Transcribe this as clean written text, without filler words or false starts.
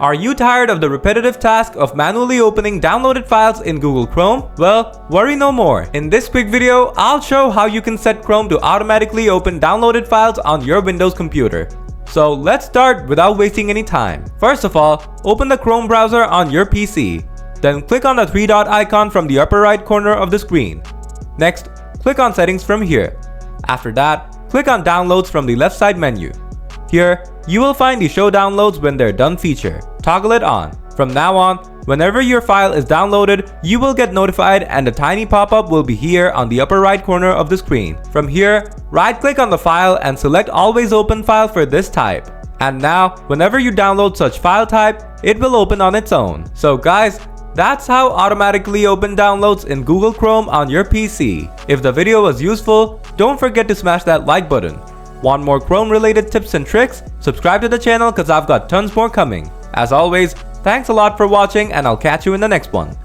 Are you tired of the repetitive task of manually opening downloaded files in Google Chrome? Well, worry no more. In this quick video, I'll show how you can set Chrome to automatically open downloaded files on your Windows computer. So let's start without wasting any time. First of all, open the Chrome browser on your PC. Then click on the three dot icon from the upper right corner of the screen. Next, click on Settings from here. After that, click on Downloads from the left side menu. Here, you will find the Show Downloads when they're done feature. Toggle it on. From now on, whenever your file is downloaded, you will get notified and a tiny pop-up will be here on the upper right corner of the screen. From here, right-click on the file and select Always Open File for this type. And now, whenever you download such file type, it will open on its own. So guys, that's how automatically open downloads in Google Chrome on your PC. If the video was useful, don't forget to smash that like button. Want more Chrome related tips and tricks? Subscribe to the channel cause I've got tons more coming. As always, thanks a lot for watching and I'll catch you in the next one.